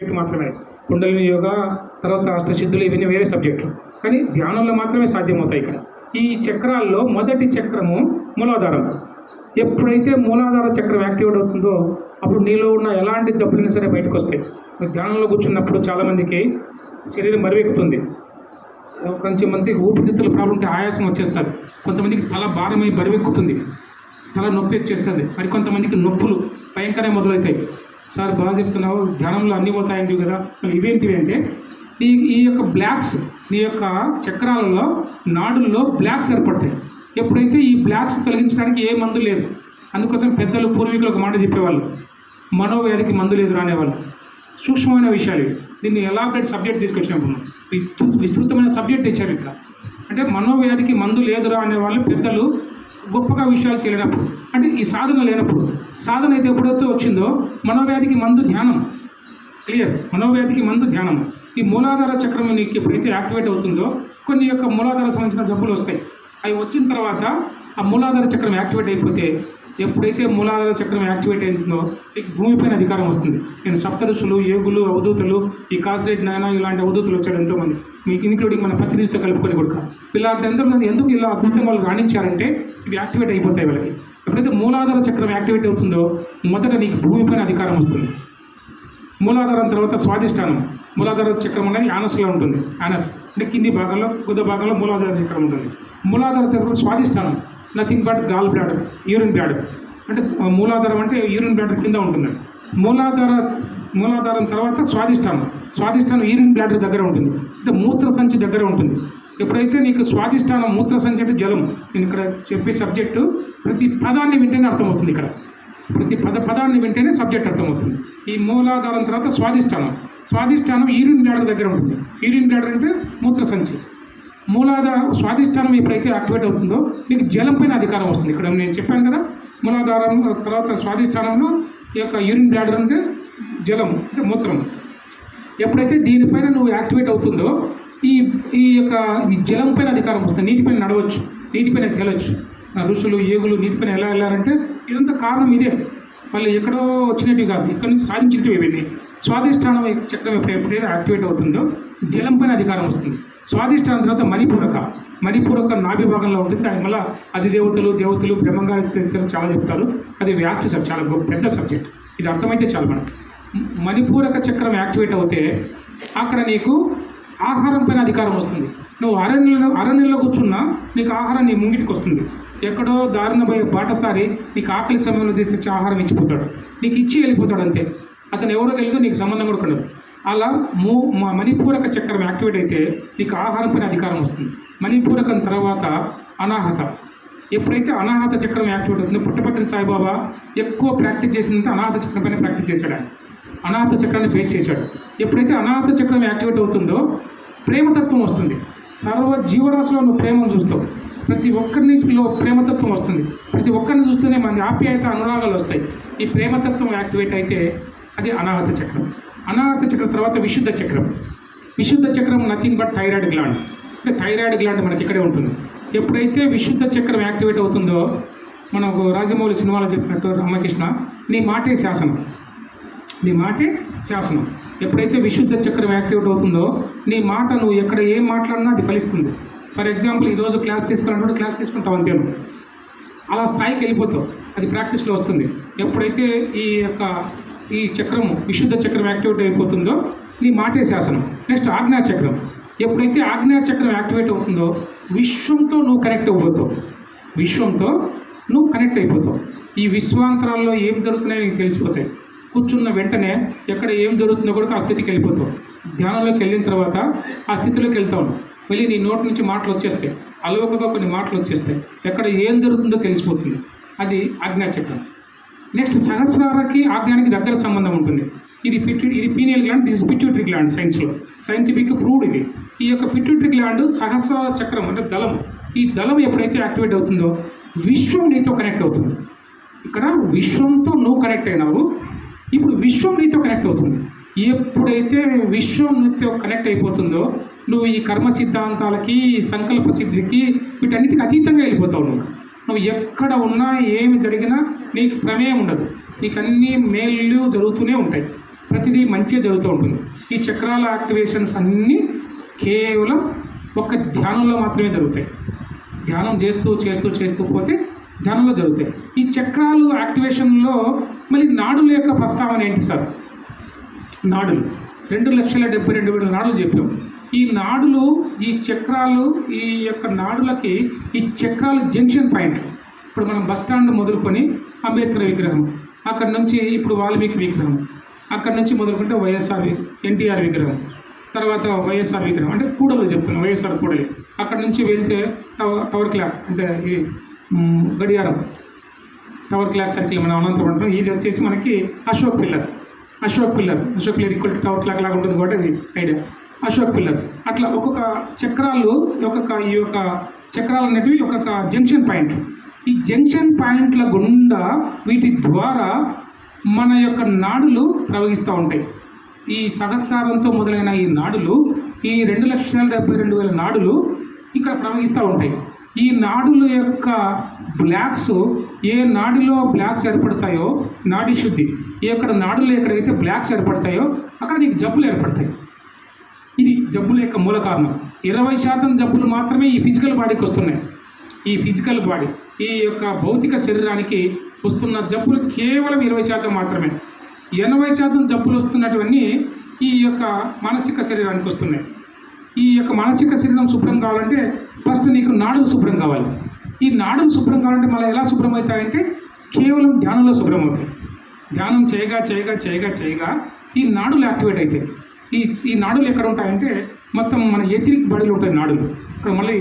మాత్రమే. కుండలిని యోగా, తర్వాత అష్టసిద్ధులు ఇవన్నీ వేరే సబ్జెక్టులు. కానీ ధ్యానంలో మాత్రమే సాధ్యమవుతాయి ఇక్కడ. ఈ చక్రాల్లో మొదటి చక్రము మూలాధారం. ఎప్పుడైతే మూలాధార చక్రం యాక్టివేట్ అవుతుందో అప్పుడు నీలో ఉన్న ఎలాంటి జబ్బులైనా సరే బయటకు వస్తాయి. ధ్యానంలో కూర్చున్నప్పుడు చాలామందికి శరీరం బరువెక్కుతుంది. కొంచెం మందికి ఊపిరితిత్తుల ప్రాబ్లం ఉంటే ఆయాసం వచ్చేస్తుంది. కొంతమందికి తల భారమై బరువెక్కుతుంది, తల నొప్పి వచ్చేస్తుంది. మరికొంతమందికి నొప్పులు భయంకరంగా మొదలవుతాయి. సార్ బాగా చెప్తున్నావు, ధ్యానంలో అన్నీ పోతాయండి కదా, మరి ఇవేంటివి అంటే ఈ యొక్క బ్లాక్స్, నీ యొక్క చక్రాలలో నాడుల్లో బ్లాక్స్ ఏర్పడతాయి. ఎప్పుడైతే ఈ బ్లాక్స్ తొలగించడానికి ఏ మందు లేదు. అందుకోసం పెద్దలు పూర్వీకులు ఒక మాట చెప్పేవాళ్ళు, మనోవ్యాధికి మందు లేదు రానేవాళ్ళు. సూక్ష్మమైన విషయాలు ఇవి. దీన్ని ఎలాబరేట్ సబ్జెక్ట్ తీసుకొచ్చినప్పుడు విస్తృతమైన సబ్జెక్ట్ ఇచ్చారు ఇక్కడ. అంటే మనోవ్యాధికి మందు లేదురా అనేవాళ్ళు పెద్దలు గొప్పగా విషయాలు తెలియనప్పుడు, అంటే ఈ సాధన లేనప్పుడు. సాధన అయితే ఎప్పుడైతే వచ్చిందో మనోవ్యాధికి మందు ధ్యానం. క్లియర్? మనోవ్యాధికి మందు ధ్యానం. ఈ మూలాధార చక్రం నీకు ఎప్పుడైతే యాక్టివేట్ అవుతుందో కొన్ని యొక్క మూలాధార సంబంధించిన జబ్బులు వస్తాయి. అవి వచ్చిన తర్వాత ఆ మూలాధార చక్రం యాక్టివేట్ అయిపోతే, ఎప్పుడైతే మూలాధార చక్రం యాక్టివేట్ అవుతుందో నీకు భూమిపైన అధికారం వస్తుంది. నేను సప్తఋషులు, ఏగులు, అవధూతులు, ఈ కాసిరెడ్డి నాయన ఇలాంటి అవధూతులు వచ్చాడు ఎంతోమంది, మీకు ఇంక్లూడింగ్ మన ప్రతినిధితో కలుపుకొని కూడా. ఇలాంటి ఎందుకు ఇలా అద్భుతంగా వాళ్ళు రాణించారంటే ఇవి యాక్టివేట్ అయిపోతాయి వాళ్ళకి. ఎప్పుడైతే మూలాధార చక్రం యాక్టివేట్ అవుతుందో మొదట నీకు భూమిపైన అధికారం వస్తుంది. మూలాధారం తర్వాత స్వాధిష్టానం. మూలాధార చక్రం అనేది యానస్లో ఉంటుంది. యానస్ అంటే కింది భాగంలో, గుద్ద భాగంలో మూలాధార చక్రం ఉంటుంది. మూలాధార చక్రం స్వాధిష్టానం nothing but gall bladder, urine bladder. అంటే మూలాధారం అంటే యూరిన్ బ్లాడర్ కింద ఉంటుంది. మూలాధారం తర్వాత స్వాధిష్టానం యూరిన్ బ్లాడర్ దగ్గర ఉంటుంది, అంటే మూత్ర సంచి దగ్గర ఉంటుంది. ఎప్పుడైతే నీకు స్వాధిష్టానం, మూత్ర సంచి అంటే జలం, నేను ఇక్కడ చెప్పే సబ్జెక్టు ప్రతి పదాన్ని వింటేనే అర్థమవుతుంది. ఇక్కడ ప్రతి పదాన్ని వింటేనే సబ్జెక్ట్ అర్థమవుతుంది. ఈ మూలాధారం తర్వాత స్వాధిష్టానం యూరిన్ బ్లాడర్ దగ్గర ఉంటుంది. యూరిన్ బ్లాడర్ అంటే మూత్ర సంచి. స్వాధిష్టానం ఎప్పుడైతే యాక్టివేట్ అవుతుందో నీకు జలం పైన అధికారం వస్తుంది. ఇక్కడ నేను చెప్పాను కదా, మూలాధారం తర్వాత స్వాధిష్టానంలో ఈ యొక్క యూరిన్ బ్లాడర్ అంటే జలం, అంటే మూత్రం. ఎప్పుడైతే దీనిపైన నువ్వు యాక్టివేట్ అవుతుందో ఈ జలం పైన అధికారం వస్తుంది. నీటిపైన నడవచ్చు, నీటిపైన తేలవచ్చు. ఋషులు, ఏగులు నీటిపైన ఎలా వెళ్ళారంటే ఇదంతా కారణం ఇదే. వాళ్ళు ఎక్కడో వచ్చినట్టు కాదు, ఇక్కడ నుంచి సాధించినట్టు ఇవన్నీ. స్వాధిష్టానం చక్రం ఎప్పుడైతే యాక్టివేట్ అవుతుందో జలం పైన అధికారం వస్తుంది. స్వాధిష్టానం తర్వాత మణిపూరక నాభి భాగంలో ఉంటుంది. అది మళ్ళీ అది దేవతలు బ్రహ్మంగారి చాలా చెప్తారు. అది వ్యాస్ట్ చాలా పెద్ద సబ్జెక్ట్. ఇది అర్థమైతే చాలు. మనం మణిపూరక చక్రం యాక్టివేట్ అవుతే అక్కడ నీకు ఆహారం పైన అధికారం వస్తుంది. నువ్వు అరణ్యంలో కూర్చున్నా నీకు ఆహారం నీ ముంగిటికి వస్తుంది. ఎక్కడో దారిన పోయే బాటసారి నీకు ఆకలి సమయంలో తీసుకొచ్చి ఆహారం ఇచ్చిపోతాడు, నీకు ఇచ్చి వెళ్ళిపోతాడు అంతే. అతను ఎవరో తెలియదు, నీకు సంబంధం కూడా ఉండదు. అలా మణిపూరక చక్రం యాక్టివేట్ అయితే నీకు ఆహారం పైన అధికారం వస్తుంది. మణిపూరకం తర్వాత అనాహత. ఎప్పుడైతే అనాహత చక్రం యాక్టివేట్ అవుతుందో, పుట్టపర్తి సాయిబాబా ఎక్కువ ప్రాక్టీస్ చేసినంత అనాహత చక్రం పైన ప్రాక్టీస్ చేశాడు. ఆయన అనాహత చక్రాన్ని ఫేస్ చేశాడు. ఎప్పుడైతే అనాహత చక్రం యాక్టివేట్ అవుతుందో ప్రేమతత్వం వస్తుంది. సర్వ జీవరాశిలో నువ్వు ప్రేమను చూస్తావు. ప్రతి ఒక్కరిలో ప్రేమతత్వం వస్తుంది. ప్రతి ఒక్కరిని చూస్తేనే మన ఆప్యాయత, అనురాగాలు వస్తాయి. ఈ ప్రేమతత్వం యాక్టివేట్ అయితే అది అనాహత చక్రం. అనాహత చక్రం తర్వాత విశుద్ధ చక్రం నథింగ్ బట్ థైరాయిడ్ గ్లాండ్. అంటే థైరాయిడ్ గ్లాండ్ మనకి ఇక్కడే ఉంటుంది. ఎప్పుడైతే విశుద్ధ చక్రం యాక్టివేట్ అవుతుందో, మనకు రాజమౌళి సినిమాలో చెప్పినట్టు రామకృష్ణ, నీ మాటే శాసనం. ఎప్పుడైతే విశుద్ధ చక్రం యాక్టివేట్ అవుతుందో నీ మాట, నువ్వు ఎక్కడ ఏం మాట్లాడినా అది ఫలిస్తుంది. ఫర్ ఎగ్జాంపుల్ ఈరోజు క్లాస్ తీసుకుంటావు అంతే, అలా స్థాయికి వెళ్ళిపోతావు. అది ప్రాక్టీస్లో వస్తుంది. ఎప్పుడైతే ఈ చక్రము విశుద్ధ చక్రం యాక్టివేట్ అయిపోతుందో నీ మాటే శాసనం. నెక్స్ట్ ఆజ్ఞా చక్రం. ఎప్పుడైతే ఆజ్ఞా చక్రం యాక్టివేట్ అవుతుందో విశ్వంతో నువ్వు కనెక్ట్ అయిపోతావు. ఈ విశ్వాంతరాల్లో ఏం జరుగుతున్నాయో నీకు తెలిసిపోతాయి. కూర్చున్న వెంటనే ఎక్కడ ఏం జరుగుతుందో కూడా ఆ స్థితికి వెళ్ళిపోతావు. ధ్యానంలోకి వెళ్ళిన తర్వాత ఆ స్థితిలోకి వెళ్తావు. మళ్ళీ నీ నోటి నుంచి మాటలు వచ్చేస్తాయి, అలవకగా కొన్ని మాటలు వచ్చేస్తాయి. ఎక్కడ ఏం జరుగుతుందో తెలిసిపోతుంది. అది ఆజ్ఞాచక్రం. నెక్స్ట్ సహస్రారకి ఆజ్ఞానికి దగ్గర సంబంధం ఉంటుంది. ఇది pineal gland, this pituitary gland. Scientific proved ఇది. ఈ యొక్క పిట్యూటరీ గ్లాండ్ సహస్రార చక్రం అంటే దళం. ఈ దళం ఎప్పుడైతే యాక్టివేట్ అవుతుందో విశ్వం నీతో కనెక్ట్ అవుతుంది. ఇక్కడ విశ్వంతో నువ్వు కనెక్ట్ అయినావు, ఇప్పుడు విశ్వం నీతో కనెక్ట్ అవుతుంది. ఎప్పుడైతే విశ్వం నీతో కనెక్ట్ అయిపోతుందో నువ్వు ఈ కర్మ సిద్ధాంతాలకి, సంకల్ప సిద్ధికి, వీటన్నిటికి అతీతంగా వెళ్ళిపోతావు. నువ్వు ఎక్కడ ఉన్నా ఏమి జరిగినా నీకు ప్రమేయం ఉండదు. నీకు అన్ని మేలు జరుగుతూనే ఉంటాయి. ప్రతిదీ మంచిగా జరుగుతూ ఉంటుంది. ఈ చక్రాల యాక్టివేషన్స్ అన్నీ కేవలం ఒక ధ్యానంలో మాత్రమే జరుగుతాయి. ధ్యానం చేస్తూ చేస్తూ చేస్తూ పోతే ధ్యానంలో జరుగుతాయి. ఈ చక్రాలు యాక్టివేషన్లో మళ్ళీ నాడుల యొక్క ప్రస్తావన ఏంటి సార్? నాడులు 2,72,000 నాడులు చెప్పాం. ఈ నాడులు, ఈ చక్రాలు, ఈ యొక్క నాడులకి ఈ చక్రాలు జంక్షన్ పాయింట్. ఇప్పుడు మనం బస్ స్టాండ్ మొదలుకొని అంబేద్కర్ విగ్రహం, అక్కడ నుంచి ఇప్పుడు వాల్మీకి విగ్రహం, అక్కడ నుంచి మొదలుకుంటే ఎన్టీఆర్ విగ్రహం, తర్వాత వైఎస్ఆర్ విగ్రహం, అంటే కూడలు చెప్తున్నాం, వైఎస్ఆర్ కూడలి. అక్కడ నుంచి వెళ్తే టవర్ క్లాక్, అంటే ఈ గడియారం, టవర్ క్లాక్ సర్కిల్ మనం అనంతపురం. ఇది వచ్చేసి మనకి Ashok pillar equal to tower clock లాగా ఉంటుంది కాబట్టి అది ఐడియా. అశోక్ పిల్లర్ అట్లా ఒక్కొక్క చక్రాలు, ఈ యొక్క చక్రాలు అనేవి ఒక్కొక్క జంక్షన్ పాయింట్. ఈ జంక్షన్ పాయింట్ల గుండా వీటి ద్వారా మన యొక్క నాడులు ప్రవహిస్తూ ఉంటాయి. ఈ సహస్రారంతో మొదలైన ఈ నాడులు, ఈ 2,72,000 నాడులు ఇక్కడ ప్రవహిస్తూ ఉంటాయి. ఈ నాడుల యొక్క బ్లాక్స్, ఏ నాడిలో బ్లాక్స్ ఏర్పడతాయో, నాడీ శుద్ధి, ఎక్కడ నాడులు ఎక్కడైతే బ్లాక్స్ ఏర్పడతాయో అక్కడ నీకు జబ్బులు ఏర్పడతాయి. ఇది జబ్బుల యొక్క మూల కారణం. 20% జబ్బులు మాత్రమే ఈ ఫిజికల్ బాడీకి వస్తున్నాయి. ఈ ఫిజికల్ బాడీ, ఈ యొక్క భౌతిక శరీరానికి వస్తున్న జబ్బులు కేవలం 20% మాత్రమే. 80% జబ్బులు వస్తున్నటువన్నీ ఈ యొక్క మానసిక శరీరానికి వస్తున్నాయి. ఈ యొక్క మానసిక శరీరం శుభ్రం కావాలంటే ఫస్ట్ నీకు నాడులు శుభ్రం కావాలి. ఈ నాడులు శుభ్రం కావాలంటే మళ్ళీ ఎలా శుభ్రం అవుతాయంటే కేవలం ధ్యానంలో శుభ్రం అవుతాయి. ధ్యానం చేయగా ఈ నాడులు యాక్టివేట్ అవుతాయి. ఈ నాడులు ఎక్కడ ఉంటాయంటే మొత్తం మన ఎథరిక్ బాడీలో ఉంటాయి నాడులు. ఇక్కడ మళ్ళీ